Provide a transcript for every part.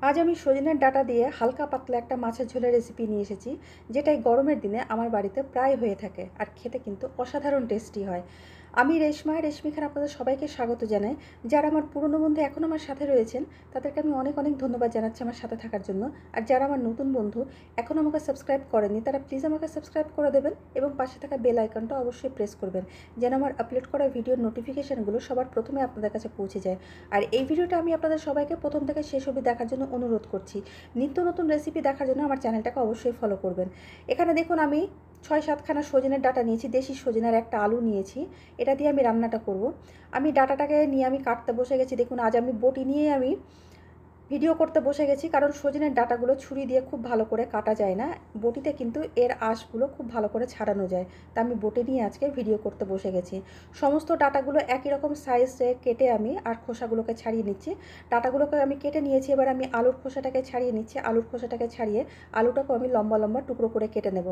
আজ আমি সজনের ডাঁটা দিয়ে হালকা পাতলা একটা মাছের ঝোলের রেসিপি নিয়ে এসেছি, যেটা এই গরমের দিনে আমার বাড়িতে প্রায় হয়ে থাকে আর খেতে কিন্তু অসাধারণ টেস্টি হয়। আমি রেশমি খান আপনাদের সবাইকে স্বাগত জানাই। যারা আমার পুরনো বন্ধু এখন আমার সাথে রয়েছেন, তাদেরকে আমি অনেক অনেক ধন্যবাদ জানাচ্ছি আমার সাথে থাকার জন্য। আর যারা আমার নতুন বন্ধু এখনও আমাকে সাবস্ক্রাইব করেনি, তারা প্লিজ আমাকে সাবস্ক্রাইব করে দেবেন এবং পাশে থাকা বেল আইকনটা অবশ্যই প্রেস করবেন, যেন আমার আপলোড করা ভিডিওর নোটিফিকেশানগুলো সবার প্রথমে আপনাদের কাছে পৌঁছে যায়। আর এই ভিডিওটা আমি আপনাদের সবাইকে প্রথম থেকে শেষ অবধি দেখার জন্য অনুরোধ করছি। নিত্য নতুন রেসিপি দেখার জন্য আমার চ্যানেলটাকে অবশ্যই ফলো করবেন। এখানে দেখুন আমি 6-7খানা সজনের ডাঁটা নিয়েছি, দেশি সজনের একটা আলু নিয়েছি। এটা দিয়ে আমি রান্নাটা করব। আমি ডাঁটাটাকে নিয়ে আমি কাটতে বসে গেছি। দেখুন আজ আমি বটি নিয়ে আমি ভিডিও করতে বসে গেছি, কারণ সজনের ডাঁটাগুলো ছুরি দিয়ে খুব ভালো করে কাটা যায় না। বটিতে কিন্তু এর আঁশগুলো খুব ভালো করে ছাড়ানো যায়। তা আমি বটি নিয়ে আজকে ভিডিও করতে বসে গেছি। সমস্ত ডাঁটাগুলো একই রকম সাইজে কেটে আমি আর খোসাগুলোকে ছাড়িয়ে নিচ্ছি। ডাঁটাগুলোকে আমি কেটে নিয়েছি, এবার আমি আলুর খোসাটাকে ছাড়িয়ে নিচ্ছি। আলুর খোসাটাকে ছাড়িয়ে আলুটাকেও আমি লম্বা লম্বা টুকরো করে কেটে নেব।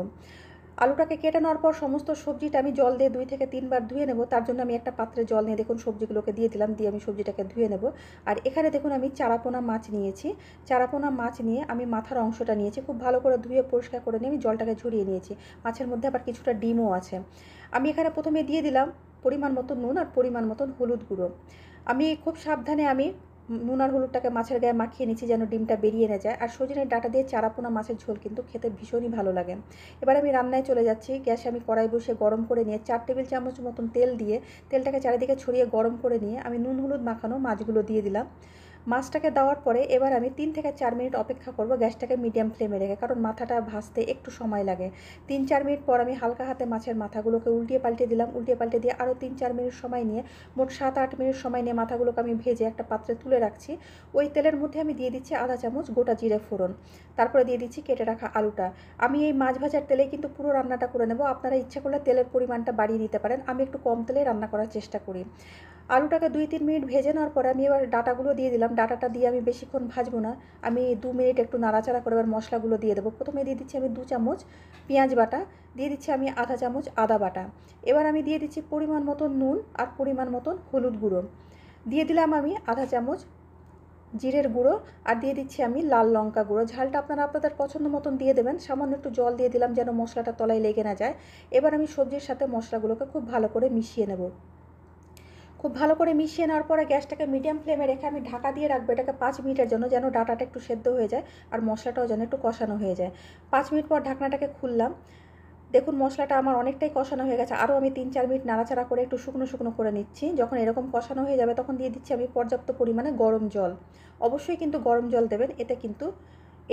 আলুটাকে কেটে নেওয়ার পর সমস্ত সবজিটা আমি জল দিয়ে 2 থেকে 3 বার ধুয়ে নেব। তার জন্য আমি একটা পাত্রে জল নিয়ে দেখুন সবজিগুলোকে দিয়ে দিলাম, দিয়ে আমি সবজিটাকে ধুয়ে নেব। আর এখানে দেখুন আমি চারাপোনা মাছ নিয়েছি। চারাপোনা মাছ নিয়ে আমি মাথার অংশটা নিয়েছি, খুব ভালো করে ধুয়ে পরিষ্কার করে নিয়ে আমি জলটাকে ঝরিয়ে নিয়েছি। মাছের মধ্যে আবার কিছুটা ডিমও আছে। আমি এখানে প্রথমে দিয়ে দিলাম পরিমাণ মতো নুন আর পরিমাণ মতন হলুদ গুঁড়ো। আমি খুব সাবধানে আমি নুন আর হলুদটাকে মাছের গায়ে মাখিয়ে নিচ্ছি, যেন ডিমটা বেরিয়ে না যায়। আর সজনের ডাঁটা দিয়ে চারাপোনা মাছের ঝোল কিন্তু খেতে ভীষণই ভালো লাগে। এবার আমি রান্নায় চলে যাচ্ছি। গ্যাসে আমি কড়াই বসিয়ে গরম করে নিয়ে 4 টেবিল চামচ মতন তেল দিয়ে তেলটাকে চারিদিকে ছড়িয়ে গরম করে নিয়ে আমি নুন হলুদ মাখানো মাছগুলো দিয়ে দিলাম। মাছটাকে দেওয়ার পরে এবার আমি 3 থেকে 4 মিনিট অপেক্ষা করব, গ্যাসটাকে মিডিয়াম ফ্লেমে রেখে, কারণ মাথাটা ভাজতে একটু সময় লাগে। 3-4 মিনিট পর আমি হালকা হাতে মাছের মাথাগুলোকে উল্টিয়ে পাল্টে দিলাম। উল্টিয়ে পাল্টে দিয়ে আরও 3-4 মিনিট সময় নিয়ে, মোট 7-8 মিনিট সময় নিয়ে মাথাগুলোকে আমি ভেজে একটা পাত্রে তুলে রাখছি। ওই তেলের মধ্যে আমি দিয়ে দিচ্ছি আধা চামচ গোটা জিরে ফোড়ন। তারপরে দিয়ে দিচ্ছি কেটে রাখা আলুটা। আমি এই মাছ ভাজার তেলে কিন্তু পুরো রান্নাটা করে নেব। আপনারা ইচ্ছা করলে তেলের পরিমাণটা বাড়িয়ে দিতে পারেন। আমি একটু কম তেলে রান্না করার চেষ্টা করি। আলুটাকে 2-3 মিনিট ভেজে নেওয়ার পরে আমি এবার ডাঁটাগুলো দিয়ে দিলাম। ডাঁটাটা দিয়ে আমি বেশিক্ষণ ভাজবো না, আমি 2 মিনিট একটু নাড়াচাড়া করে এবার মশলাগুলো দিয়ে দেবো। প্রথমে দিয়ে দিচ্ছি আমি 2 চামচ পেঁয়াজ বাটা, দিয়ে দিচ্ছি আমি আধা চামচ আদা বাটা। এবার আমি দিয়ে দিচ্ছি পরিমাণ মতন নুন আর পরিমাণ মতন হলুদ গুঁড়ো। দিয়ে দিলাম আমি আধা চামচ জিরের গুঁড়ো, আর দিয়ে দিচ্ছি আমি লাল লঙ্কা গুঁড়ো। ঝালটা আপনারা আপনাদের পছন্দ মতন দিয়ে দেবেন। সামান্য একটু জল দিয়ে দিলাম যেন মশলাটা তলায় লেগে না যায়। এবার আমি সবজির সাথে মশলাগুলোকে খুব ভালো করে মিশিয়ে নেব। খুব ভালো করে মিশিয়ে নেওয়ার পরে গ্যাসটাকে মিডিয়াম ফ্লেমে রেখে আমি ঢাকা দিয়ে রাখবো এটাকে 5 মিনিটের জন্য, যেন ডাঁটাটা একটু সেদ্ধ হয়ে যায় আর মশলাটাও যেন একটু কষানো হয়ে যায়। 5 মিনিট পর ঢাকনাটাকে খুললাম। দেখুন মশলাটা আমার অনেকটাই কষানো হয়ে গেছে। আরও আমি 3-4 মিনিট নাড়াচাড়া করে একটু শুকনো শুকনো করে নিচ্ছি। যখন এরকম কষানো হয়ে যাবে তখন দিয়ে দিচ্ছি আমি পর্যাপ্ত পরিমাণে গরম জল। অবশ্যই কিন্তু গরম জল দেবেন, এতে কিন্তু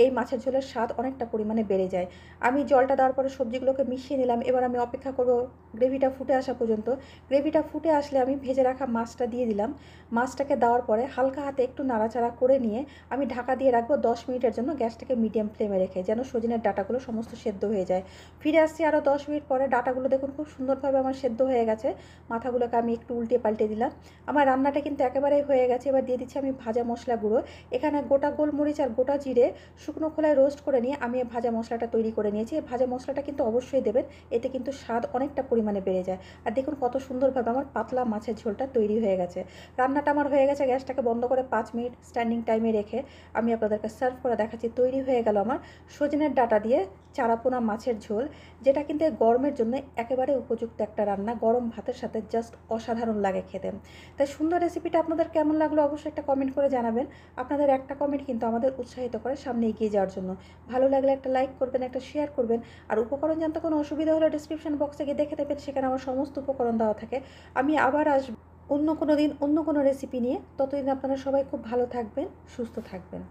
এই মাছের ঝোলের স্বাদ অনেকটা পরিমাণে বেড়ে যায়। আমি জলটা দেওয়ার পরে সবজিগুলোকে মিশিয়ে নিলাম। এবার আমি অপেক্ষা করব গ্রেভিটা ফুটে আসা পর্যন্ত। গ্রেভিটা ফুটে আসলে আমি ভেজে রাখা মাছটা দিয়ে দিলাম। মাছটাকে দেওয়ার পরে হালকা হাতে একটু নাড়াচাড়া করে নিয়ে আমি ঢাকা দিয়ে রাখবো 10 মিনিটের জন্য, গ্যাসটাকে মিডিয়াম ফ্লেমে রেখে, যেন সজনের ডাঁটাগুলো সমস্ত সেদ্ধ হয়ে যায়। ফিরে আসছি আরও 10 মিনিট পরে। ডাঁটাগুলো দেখুন খুব সুন্দরভাবে আমার সেদ্ধ হয়ে গেছে। মাথাগুলোকে আমি একটু উল্টে পাল্টে দিলাম। আমার রান্নাটা কিন্তু একেবারেই হয়ে গেছে। এবার দিয়ে দিচ্ছি আমি ভাজা মশলা গুঁড়ো। এখানে গোটা গোলমরিচ আর গোটা জিরে শুকনো খোলায় রোস্ট করে নিয়ে আমি ভাজা মশলাটা তৈরি করে নিয়েছি। এই ভাজা মশলাটা কিন্তু অবশ্যই দেবেন, এতে কিন্তু স্বাদ অনেকটা পরিমাণে বেড়ে যায়। আর দেখুন কত সুন্দরভাবে আমার পাতলা মাছের ঝোলটা তৈরি হয়ে গেছে। রান্নাটা আমার হয়ে গেছে। গ্যাসটাকে বন্ধ করে 5 মিনিট স্ট্যান্ডিং টাইমে রেখে আমি আপনাদেরকে সার্ভ করে দেখাচ্ছি। তৈরি হয়ে গেল আমার সজনের ডাঁটা দিয়ে চারাপোনা মাছের ঝোল, যেটা কিন্তু গরমের জন্য একেবারে উপযুক্ত একটা রান্না। গরম ভাতের সাথে জাস্ট অসাধারণ লাগে খেতে। তাই সুন্দর রেসিপিটা আপনাদের কেমন লাগলো অবশ্যই একটা কমেন্ট করে জানাবেন। আপনাদের একটা কমেন্ট কিন্তু আমাদের উৎসাহিত করে সামনে এগিয়ে যাওয়ার জন্য। ভালো লাগলে একটা লাইক করবেন, একটা শেয়ার করবেন। আর উপকরণ জানতে কোনো অসুবিধা হলে ডিসক্রিপশন বক্সে গিয়ে দেখে নেবেন, সেখানে আমার সমস্ত উপকরণ দেওয়া থাকে। আমি আবার আসবো অন্য কোনো দিন অন্য কোনো রেসিপি নিয়ে। ততদিন আপনারা সবাই খুব ভালো থাকবেন, সুস্থ থাকবেন।